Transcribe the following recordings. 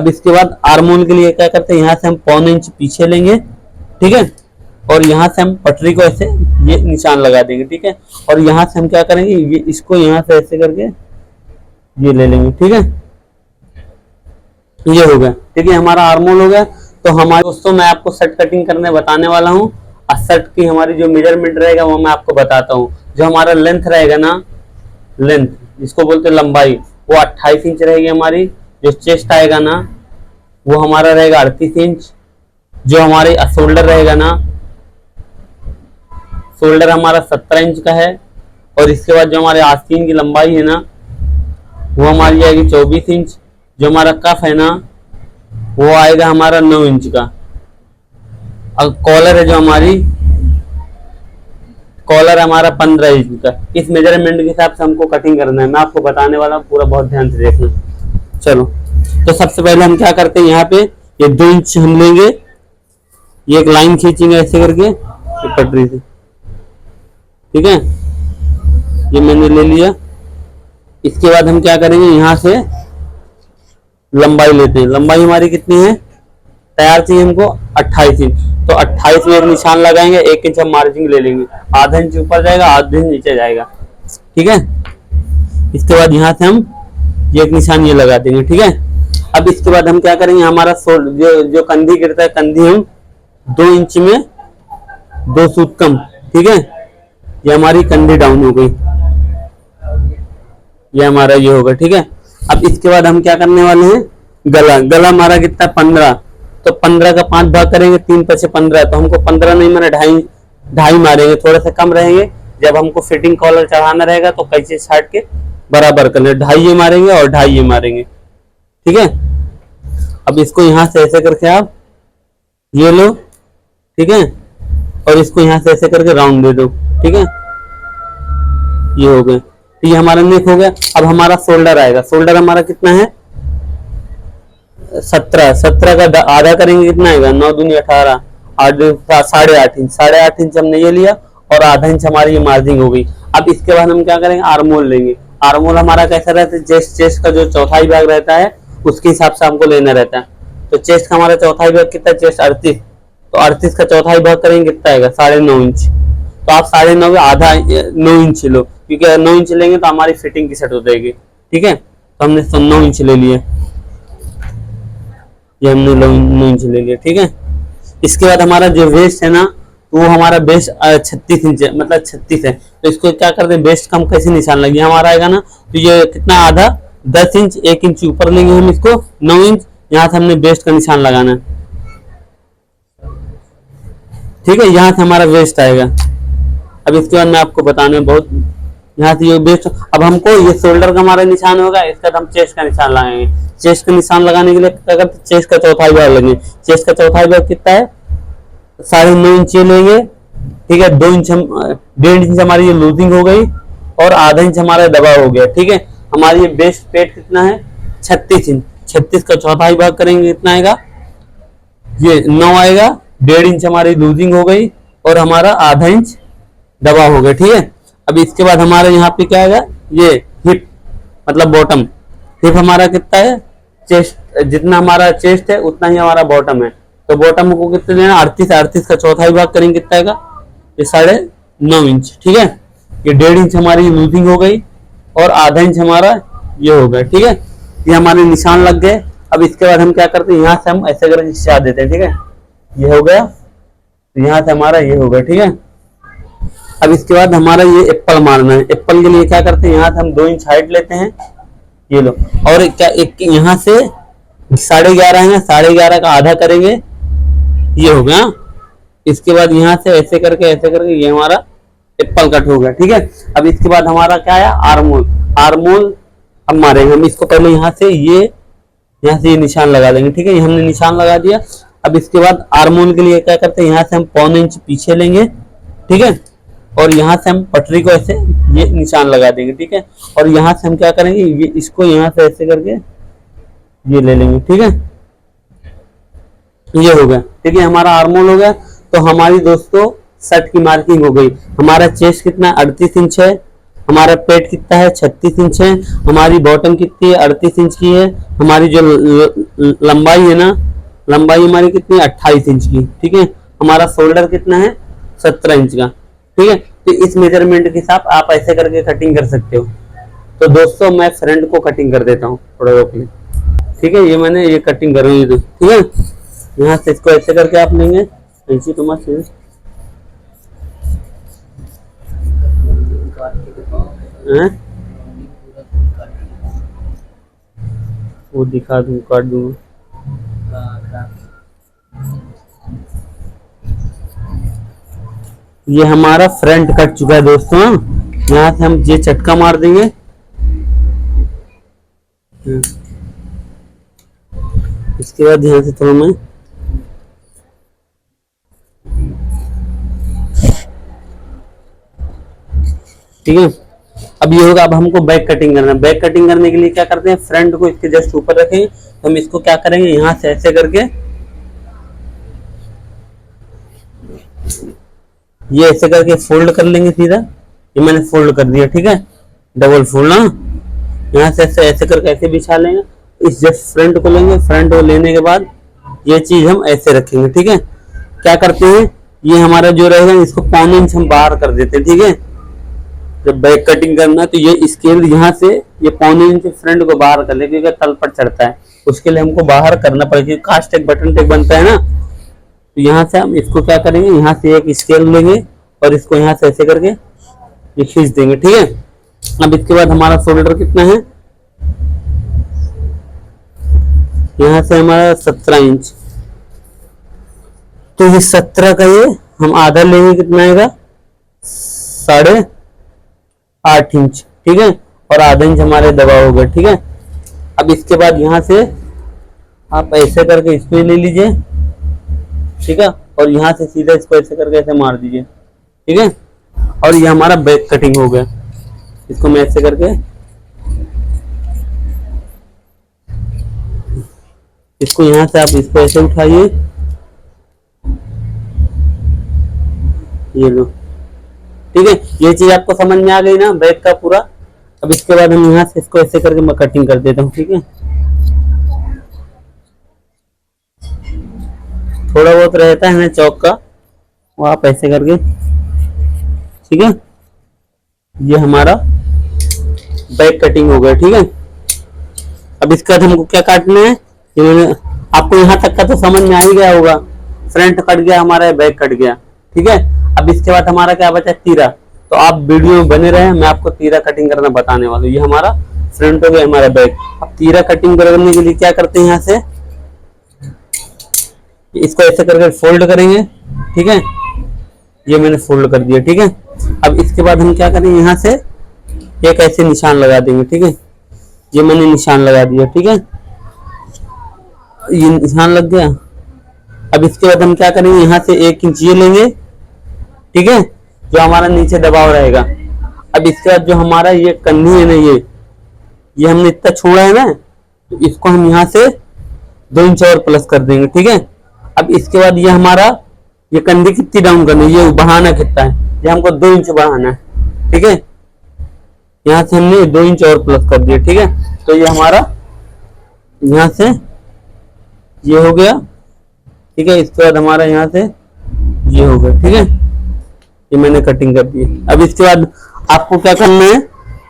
अब इसके बाद आर्मोल के लिए क्या करते हैं, यहाँ से हम 1.25 इंच पीछे लेंगे, ठीक है, और यहाँ से हम पटरी को ऐसे ये निशान लगा देंगे, ठीक है, और यहाँ से हम क्या करेंगे, ये इसको यहाँ से ऐसे करके ये ले लेंगे, ठीक है, ये हो गया, ठीक है, हमारा आर्मोल हो गया। तो हमारे दोस्तों मैं आपको शर्ट कटिंग करने बताने वाला हूँ, और शर्ट की हमारी जो मेजरमेंट रहेगा वो मैं आपको बताता हूँ। जो हमारा लेंथ रहेगा ना, लेंथ जिसको बोलते हैं लंबाई, वो 28 इंच रहेगी हमारी। जो चेस्ट आएगा ना वो हमारा रहेगा 38 इंच। जो हमारे शोल्डर रहेगा ना, शोल्डर हमारा 17 इंच का है। और इसके बाद जो हमारे आस्तीन की लंबाई है ना वो हमारी आएगी 24 इंच। जो हमारा कफ है ना वो आएगा हमारा 9 इंच का। अब कॉलर है, जो हमारी कॉलर हमारा 15 इंच का। इस मेजरमेंट के हिसाब से हमको कटिंग करना है, मैं आपको बताने वाला हूँ, पूरा बहुत ध्यान से देखना। चलो, तो सबसे पहले हम क्या करते हैं, यहाँ पे ये 2 इंच हम लेंगे, ये एक लाइन खींचेंगे ऐसे करके पटरी से, ठीक है, ये मैंने ले लिया। इसके बाद हम क्या करेंगे, यहाँ से लंबाई लेते हैं। लंबाई हमारी कितनी है, तैयार चाहिए हमको 28 इंच। तो 28 में एक निशान लगाएंगे, 1 इंच हम मार्जिन ले लेंगे, आधा इंच ऊपर जाएगा, आधा इंच नीचे जाएगा, ठीक है। इसके बाद यहाँ से हम ये एक निशान ये लगा देंगे, ठीक है। अब इसके बाद हम क्या करेंगे, हमारा जो कंधी गिरता है, कंधी हम 2 इंच में 2 सूत कम, ठीक है, ये हमारी कंधी डाउन हो गई, ये हमारा ये होगा, ठीक है। अब इसके बाद हम क्या करने वाले हैं, गला। गला हमारा कितना 15, तो 15 का 5 भाग करेंगे, 3 5 15, तो हमको 15 नहीं मारे, ढाई मारेंगे, थोड़ा सा कम रहेंगे। जब हमको फिटिंग कॉलर चढ़ाना रहेगा तो कैसे छाट के बराबर कर ले, 2.5 ये मारेंगे और 2.5 ये मारेंगे, ठीक है। अब इसको यहाँ से ऐसे करके आप ये लो, ठीक है, और इसको यहाँ से ऐसे करके राउंड दे दो, ठीक है, ये हो गए। तो ये हमारा नेक हो गया। अब हमारा शोल्डर आएगा। शोल्डर हमारा कितना है, 17 का आधा करेंगे, कितना आएगा, 9 दूनी 18, 8.5 इंच, 8.5 इंच हमने ये लिया और आधा इंच हमारी ये मार्जिंग हो गई। अब इसके बाद हम क्या करेंगे, आर्मोल लेंगे। आर्मोल हमारा कैसा रहता है, चेस्ट का जो चौथाई भाग रहता है उसके हिसाब से हमको लेना रहता है। तो चेस्ट का हमारा चौथाई भाग कितना, चेस्ट 38, तो 38 का चौथाई भाग करेंगे, कितना आएगा, 9.5 इंच। तो आप 9.5 आधा 9 इंच लो, क्योंकि 9 इंच लेंगे तो हमारी फिटिंग की सेट हो जाएगी, ठीक है। तो हमने 9 इंच ले लिया, ये हमने 9 इंच ले लिया, ठीक है। इसके बाद हमारा जो वेस्ट है ना, वो हमारा बेस्ट 36 इंच है, मतलब 36 है। तो इसको क्या करते हैं, बेस्ट का हम कैसे निशान लगे, हमारा आएगा ना, तो ये कितना, आधा 10 इंच, 1 इंच ऊपर लेंगे हम इसको, 9 इंच, यहाँ से हमने बेस्ट का निशान लगाना है, ठीक है, यहाँ से हमारा वेस्ट आएगा। अब इसके बाद मैं आपको बताने में बहुत, यहाँ से ये बेस्ट। अब हमको ये शोल्डर का हमारा निशान होगा, इसका हम चेस्ट का निशान लगाएंगे। चेस्ट का निशान लगाने के लिए क्या करते, चेस्ट का चौथाई भाग लेंगे। चेस्ट का चौथाई भाग कितना है, 9.5 इंच लेंगे, ठीक है, 2 इंच हम 1.5 इंच हमारी ये लूजिंग हो गई और आधा इंच हमारा दबाव हो गया, ठीक है। हमारी ये बेस्ट पेट कितना है, 36 इंच। 36 का चौथाई भाग करेंगे, कितना आएगा, ये 9 आएगा, 1.5 इंच हमारी लूजिंग हो गई और हमारा आधा इंच दबाव हो गया, ठीक है। अब इसके बाद हमारे यहाँ पे क्या आएगा, ये हिप मतलब बॉटम। हिप हमारा कितना है, चेस्ट जितना हमारा चेस्ट है उतना ही हमारा बॉटम है। तो बॉटम को कितना लेना, 38 का चौथाई भाग करेंगे, कितना आएगा, ये 9.5 इंच, ठीक है। ये 1.5 इंच हमारी लूजिंग हो गई और आधा इंच हमारा ये हो गया, ठीक है। ये हमारे निशान लग गए। अब इसके बाद हम क्या करते हैं, यहाँ से हम ऐसे करके खिंचा देते हैं, ठीक है, ये हो गया, तो यहाँ से हमारा ये हो गया, ठीक है। अब इसके बाद हमारा ये एप्पल मारना है। एप्पल के लिए क्या करते हैं, यहाँ से हम 2 इंच हाइट लेते हैं, ये लो, और क्या एक यहाँ से 11.5 है ना, 11.5 का आधा करेंगे, ये हो गया। इसके बाद यहाँ से ऐसे करके ये हमारा एप्पल कट हो गया, ठीक है। अब इसके बाद हमारा क्या है, आर्मोल। आर्मोल अब मारेंगे हम इसको, पहले यहाँ से ये निशान लगा देंगे, ठीक है, ये हमने निशान लगा दिया। अब इसके बाद आर्मोल के लिए क्या करते हैं, यहाँ से हम 1.25 इंच पीछे लेंगे, ठीक है, और यहाँ से हम पटरी को ऐसे ये निशान लगा देंगे, ठीक है, और यहाँ से हम क्या करेंगे, ये इसको यहाँ से ऐसे करके ये ले लेंगे, ठीक है, ये हो गया, ठीक है, हमारा आर्मोल हो गया। तो हमारी दोस्तों शर्ट की मार्किंग हो गई। हमारा चेस्ट कितना 38 इंच है, हमारा पेट कितना है 36 इंच है, हमारी बॉटम कितनी है 38 इंच की है, हमारी जो लंबाई है ना, लंबाई हमारी कितनी है 28 इंच की, ठीक है। हमारा शोल्डर कितना है 17 इंच का, ठीक है। तो इस मेजरमेंट के हिसाब आप ऐसे करके कटिंग कर सकते हो। तो दोस्तों मैं फ्रंट को कटिंग कर देता हूँ थोड़ा रोक ले, ठीक है। ये मैंने ये कटिंग करूँगी तो, ठीक है। यहाँ से इसको ऐसे करके आप लेंगे, ऐसी तो मत वो दिखा दूँ, काट दूंगा। ये हमारा फ्रंट कट चुका है दोस्तों। यहाँ से हम ये चटका मार देंगे। इसके बाद यहाँ से थोड़ा मैं ठीक है। अब ये होगा, अब हमको बैक कटिंग करना है। बैक कटिंग करने के लिए क्या करते हैं, फ्रंट को इसके जस्ट ऊपर रखेंगे, तो हम इसको क्या करेंगे, यहाँ से ऐसे करके ये ऐसे करके फोल्ड कर लेंगे सीधा। ये मैंने फोल्ड कर दिया, ठीक है, डबल फोल्ड ना। यहाँ से ऐसे ऐसे करके ऐसे बिछा लेंगे। इस जस्ट फ्रंट को लेंगे, फ्रंट को लेने के बाद ये चीज हम ऐसे रखेंगे, ठीक है। क्या करते हैं, ये हमारा जो रहेगा इसको 1.5 इंच हम बाहर कर देते हैं, ठीक है। जब बैक कटिंग करना तो ये स्केल यहाँ से ये 1.5 इंच फ्रंट को बाहर कर ले, क्योंकि तल पर चढ़ता है, उसके लिए हमको बाहर करना पड़ेगा। कास्ट एक बटन टेक बनता है ना, तो यहाँ से हम इसको क्या करेंगे, यहाँ से एक स्केल लेंगे और इसको यहाँ से ऐसे करके ये खींच देंगे, ठीक है। अब इसके बाद हमारा शोल्डर कितना है, यहाँ से हमारा 17 इंच, तो ये 17 का ये हम आधा लेंगे, कितना आएगा 8.5 इंच, ठीक है। और आधा इंच हमारे दबा होगा, ठीक है। अब इसके बाद यहाँ से आप ऐसे करके इसको ले लीजिए, ठीक है, और यहाँ से सीधा इसको ऐसे करके ऐसे मार दीजिए, ठीक है। और ये हमारा बैक कटिंग हो गया। इसको मैं ऐसे करके इसको यहाँ से आप इसको ऐसे उठाइए, ये लो, ठीक है। ये चीज आपको समझ में आ गई ना, बैक का पूरा। अब इसके बाद हम यहाँ से इसको ऐसे करके मैं कटिंग कर देता हूँ, ठीक है। थोड़ा बहुत रहता है ना चौक का, वो आप ऐसे करके, ठीक है। ये हमारा बैक कटिंग हो गया, ठीक है। अब इसके बाद हमको क्या काटना है, आपको यहाँ तक का तो समझ में आ ही गया होगा। फ्रंट कट गया हमारा, बैक कट गया, ठीक है। अब इसके बाद हमारा क्या बचा, तीरा। तो आप वीडियो में बने रहे, मैं आपको तीरा कटिंग करना बताने वाला हूँ। ये हमारा फ्रंट हो गया, हमारा बैक। अब तीरा कटिंग करने के लिए क्या करते हैं, यहाँ से इसको ऐसे करके फोल्ड करेंगे, ठीक है। ये मैंने फोल्ड कर दिया, ठीक है। अब इसके बाद हम क्या करेंगे, यहाँ से एक ऐसे निशान लगा देंगे, ठीक है। ये मैंने निशान लगा दिया, ठीक है, ये निशान लग गया। अब इसके बाद हम क्या करेंगे, यहाँ से 1 इंच ये लेंगे, ठीक है, जो हमारा नीचे दबाव रहेगा। अब इसके बाद जो हमारा ये कंधी है ना, ये हमने इतना छोड़ा है ना, तो इसको हम यहाँ से 2 इंच और प्लस कर देंगे, ठीक है। अब इसके बाद ये हमारा ये कंधी कितनी डाउन करनी है, ये बढ़ाना कितना है, ये हमको 2 इंच बढ़ाना है, ठीक है। यहाँ से हमने 2 इंच और प्लस कर दिया, ठीक है। तो ये हमारा यहाँ से ये हो गया, ठीक है। इसके बाद हमारा यहाँ से ये हो गया, ठीक है। ये मैंने कटिंग कर दी। अब इसके बाद आपको क्या करना है,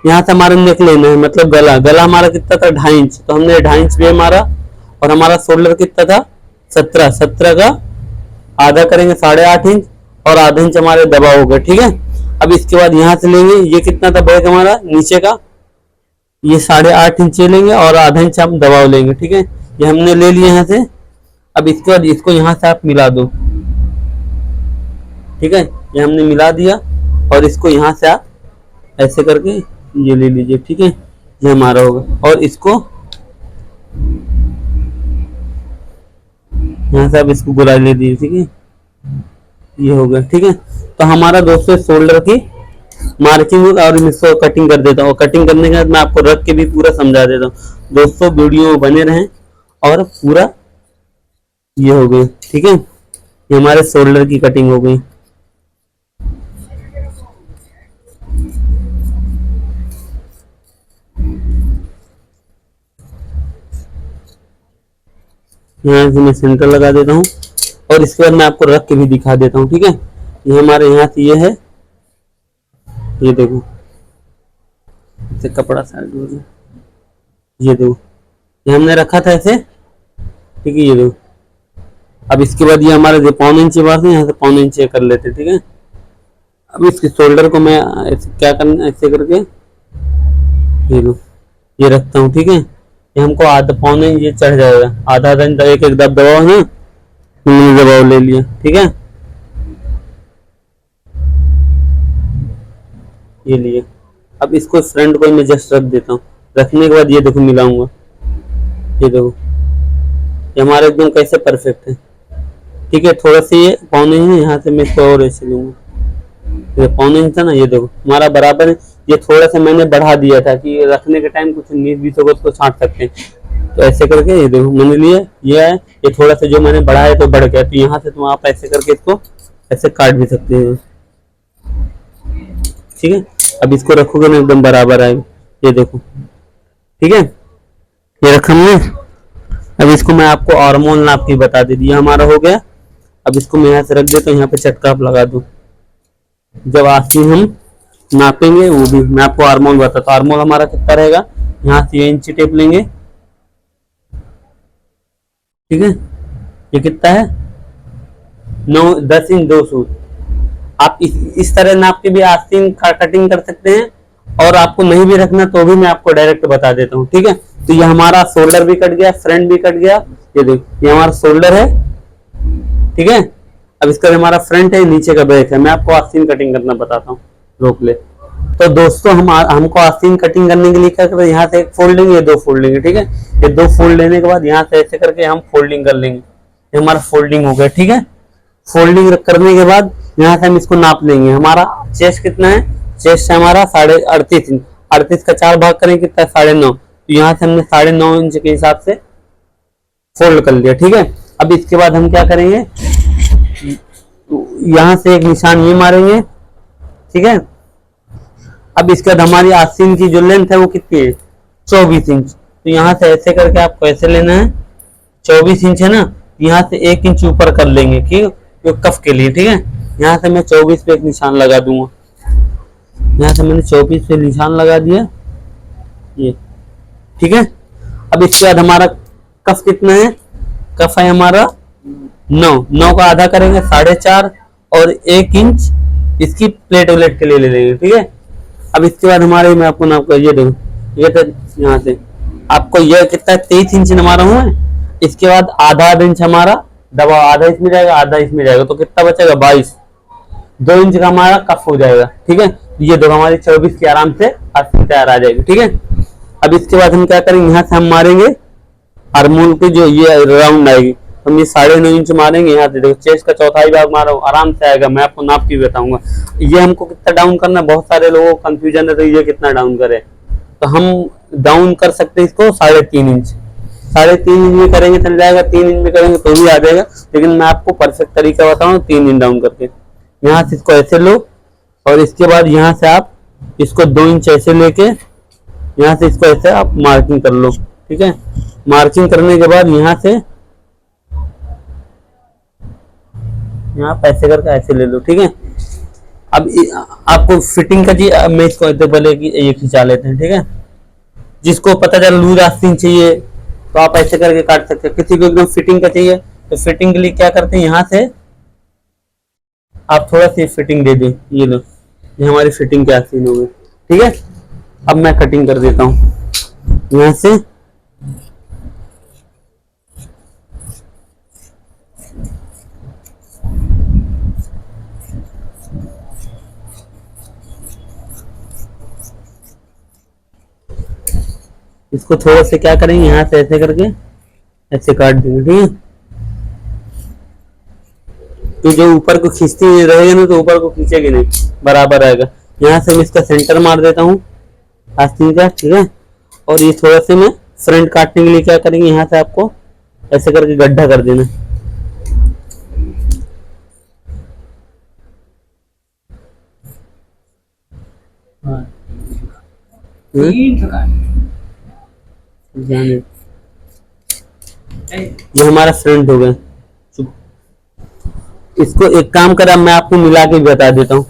यहाँ से हमारा नेक लेना है, मतलब गला। गला हमारा कितना था 2.5 इंच, तो हमने 2.5 इंच भी हमारा। और हमारा शोल्डर कितना था 17 का आधा करेंगे 8.5 इंच, और आधा इंच हमारे दबा हो गया, ठीक है। अब इसके बाद यहाँ से लेंगे, ये कितना था बैक हमारा नीचे का, ये 8.5 इंच लेंगे और आधा इंच हम दबाव लेंगे, ठीक है। ये हमने ले लिया यहाँ से। अब इसके बाद इसको यहाँ से आप मिला दो, ठीक है। ये हमने मिला दिया और इसको यहाँ से आप ऐसे करके ये ले लीजिए, ठीक है। ये हमारा होगा। और इसको यहाँ से आप इसको गुला ले दीजिए, ठीक है। ये हो गया, ठीक है। तो हमारा दोस्तों शोल्डर की मार्किंग होगा। और मैं इसको कटिंग कर देता हूँ। कटिंग करने के बाद मैं आपको रख के भी पूरा समझा देता हूँ। दोस्तों वीडियो में बने रहें। और पूरा ये हो गई, ठीक है। ये हमारे शोल्डर की कटिंग हो गई। यहाँ से मैं सेंटर लगा देता हूँ और इसके बाद मैं आपको रख के भी दिखा देता हूँ। ठीक है, ये हमारे यहाँ से ये है, ये देखो, इससे कपड़ा साइड हो गया, ये देखो, ये हमने रखा था ऐसे। ठीक है, ये देखो। अब इसके बाद ये हमारे जो 1.25 इंच बात है, यहाँ से 1.25 इंच कर लेते हैं। ठीक है, अब इसके शोल्डर को मैं ऐसे क्या करना, ऐसे करके ये लो, ये रखता हूँ। ठीक है, ये हमको आधा 1.25 इंच ये चढ़ जाएगा, आधा आधा इंच, एक एक दबाव है, दबाव ले लिया। ठीक है, ये लिए। अब इसको फ्रंट को मैं जस्ट रख देता हूँ। रखने के बाद ये देखो मिलाऊंगा, ये देखो, ये हमारा एकदम कैसे परफेक्ट है। ठीक है, थोड़ा सा ये 1.25 इंच है, यहाँ से मैं इसको और ऐसे लूंगा, ये 1.25 इंच था ना, ये देखो हमारा बराबर है। ये थोड़ा सा मैंने बढ़ा दिया था कि रखने के टाइम कुछ 19-20 होगा तो छांट सकते हैं। तो ऐसे करके ये देखो मैंने लिया, ये है, ये थोड़ा सा जो मैंने बढ़ाया तो बढ़ गया, तो यहाँ से तुम आप ऐसे करके इसको ऐसे काट भी सकते हैं। ठीक है, अब इसको रखोगे ना एकदम बराबर आएगा, ये देखो। ठीक है, ये रखा हमने। अब इसको मैं आपको हार्मोन नाप की बता दे दिया, हमारा हो गया। अब इसको मैं यहाँ से रख देता हूँ, यहाँ पे चटका आप लगा दो। जब आस्तीन हम नापेंगे वो भी मैं आपको हार्मोन बताता हूँ। हार्मोन हमारा कितना रहेगा, यहाँ से ये इंची टेप लेंगे। ठीक है, ये कितना है, 10 इंच 2 सूत। आप इस तरह नाप के भी आस्तीन कटिंग कर सकते हैं, और आपको नहीं भी रखना तो भी मैं आपको डायरेक्ट बता देता हूँ। ठीक है, तो ये हमारा शोल्डर भी कट गया, फ्रंट भी कट गया। ये देखो, ये हमारा शोल्डर है। ठीक है, अब इसका हमारा फ्रंट है, नीचे का बैक है। मैं आपको आस्तीन कटिंग करना बताता हूँ, रोक ले। तो दोस्तों हमको आस्तीन कटिंग करने के लिए क्या करते हैं, यहाँ से एक फोल्ड लेंगे, ये 2 फोल्ड लेंगे। ठीक है, ये 2 फोल्ड लेने के बाद यहाँ से ऐसे करके हम फोल्डिंग कर लेंगे। ये हमारा फोल्डिंग हो गया। ठीक है, फोल्डिंग करने के बाद यहाँ से हम इसको नाप लेंगे। हमारा चेस्ट कितना है, चेस्ट है हमारा 38.5 इंच। 38 का 4 भाग करें कितना है, 9.5। तो यहाँ से हमने 9.5 इंच के हिसाब से फोल्ड कर लिया। ठीक है, अब इसके बाद हम क्या करेंगे, यहाँ से एक निशान ये मारेंगे। ठीक है, अब इसके बाद हमारी आस्तीन की जो लेंथ है वो कितनी है, 24 इंच। तो यहाँ से ऐसे करके आपको ऐसे लेना है, 24 इंच है ना, यहाँ से 1 इंच ऊपर कर लेंगे कि कफ के लिए। ठीक है, यहाँ से मैं 24 पे एक निशान लगा दूंगा। यहाँ से मैंने 24 पे निशान लगा दिया, ये। ठीक है, अब इसके बाद हमारा कफ कितना है, कफ है हमारा 9 का आधा करेंगे 4.5, और 1 इंच इसकी प्लेट व्लेट के लिए ले लेंगे। ठीक है, अब इसके बाद हमारे मैं आपको नाप कर, ये देखो, ये तो यहाँ से आपको ये कितना 23 इंच हमारा हुआ है। इसके बाद आधा इंच हमारा दबाव, आधा इसमें जाएगा, आधा इसमें जाएगा, तो कितना बचेगा 22। 2 इंच का हमारा कफ हो जाएगा। ठीक है, ये दो हमारी 24 की आराम से आस्तीन तैयार आ जाएगी। ठीक है, अब इसके बाद हम क्या करेंगे, यहाँ से हम मारेंगे हार्मोन की जो ये राउंड आएगी, हम ये 9.5 इंच मारेंगे। यहाँ से देखो चेस्ट का चौथाई भाग मारो, आराम से आएगा। मैं आपको नाप के बताऊंगा ये हमको कितना डाउन करना है। बहुत सारे लोगों को कंफ्यूजन है, तो ये कितना डाउन करे, तो हम डाउन कर सकते हैं इसको 3.5 इंच। 3.5 इंच में करेंगे चल जाएगा, 3 इंच में करेंगे तो भी आ जाएगा, लेकिन मैं आपको परफेक्ट तरीका बताऊँ 3 इंच डाउन करके। यहाँ से इसको ऐसे लो, और इसके बाद यहाँ से आप इसको 2 इंच ऐसे लेके यहाँ से इसको ऐसे आप मार्किंग कर लो। ठीक है, मार्किंग करने के बाद यहाँ से यहाँ ऐसे करके ऐसे ले लो। ठीक है, अब आपको फिटिंग का जी, मैं इसको ऐसे पहले कि ये खिंचा लेते हैं। ठीक है, जिसको पता चला लूज आस्तीन चाहिए तो आप ऐसे करके काट सकते हैं। किसी को एकदम फिटिंग का चाहिए तो फिटिंग के लिए क्या करते हैं, यहाँ से आप थोड़ा सी फिटिंग दे दें। ये लो, ये हमारी फिटिंग की आस्तीन हो गई। ठीक है, अब मैं कटिंग कर देता हूँ यहाँ से। इसको थोड़ा से क्या करेंगे, यहाँ से ऐसे करके ऐसे काट देंगे। ठीक है, तो जो ऊपर को खींचती रहेगा ना, तो ऊपर को खींचेगी नहीं, बराबर आएगा। यहाँ से मैं इसका सेंटर मार देता हूँ आस्तीन का। ठीक है, और ये थोड़ा से मैं फ्रंट काटने के लिए क्या करेंगे, यहाँ से आपको ऐसे करके गड्ढा कर देना। जाने ये हमारा फ्रंट हो गया। इसको एक काम करा, मैं आपको मिला के बता देता हूँ।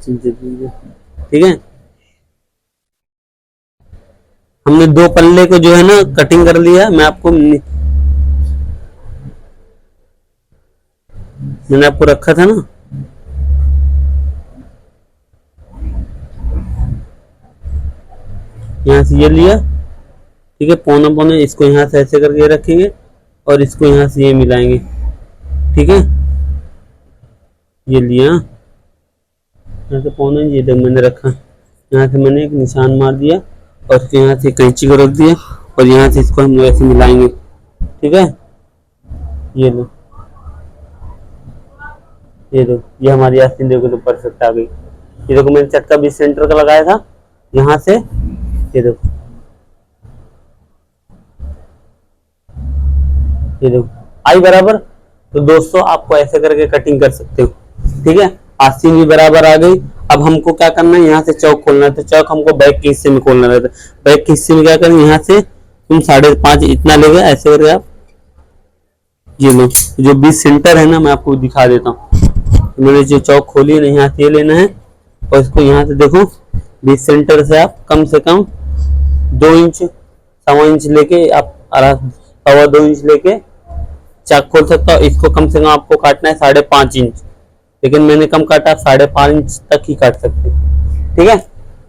ठीक है, हमने दो पल्ले को जो है ना कटिंग कर लिया। मैंने आपको रखा था ना, यहाँ से ये लिया। ठीक है, पौना पौना इसको यहाँ से ऐसे करके रखेंगे और इसको यहाँ से ये मिलाएंगे। ठीक है, ये लिया यहाँ से पौना, ये जब मैंने रखा, यहाँ से मैंने एक निशान मार दिया और इसको यहाँ से कैंची को रख दिया और यहाँ से इसको हम ऐसे मिलाएंगे। ठीक है, ये लो, ये दो, ये हमारी आस्तीन देखो तो परफेक्ट आ गई। ये देखो मैंने चक्का भी सेंटर का लगाया था यहाँ से, ये देखो, ये देखो आई बराबर। तो दोस्तों आपको ऐसे करके कटिंग कर सकते हो। ठीक है, आस्तीन भी बराबर आ गई। अब हमको क्या करना है, यहाँ से चौक खोलना है। तो चौक हमको बैक के हिस्से में खोलना रहता है। बैक के हिस्से में क्या करें, यहाँ से तुम 5.5 इतना लेगा, ऐसे करके आप ये लो। जो बीच सेंटर है ना, मैं आपको दिखा देता हूँ। मैंने जो चौक खोली है ना, यहाँ से ये लेना है और इसको यहाँ से देखो, बीच सेंटर से आप कम से कम 2 इंच 1.25 इंच लेके आप 2.25 इंच लेके चाक खोल सकता हो। इसको कम से कम आपको काटना है 5.5 इंच, लेकिन मैंने कम काटा, 5.5 इंच तक ही काट सकते। ठीक है,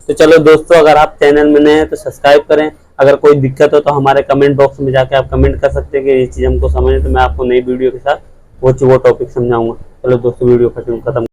तो चलो दोस्तों, अगर आप चैनल में नए हैं तो सब्सक्राइब करें। अगर कोई दिक्कत हो तो हमारे कमेंट बॉक्स में जाके आप कमेंट कर सकते हैं कि ये चीज़ हमको समझे, तो मैं आपको नई वीडियो के साथ वो टॉपिक समझाऊंगा। चलो दोस्तों, वीडियो खत्म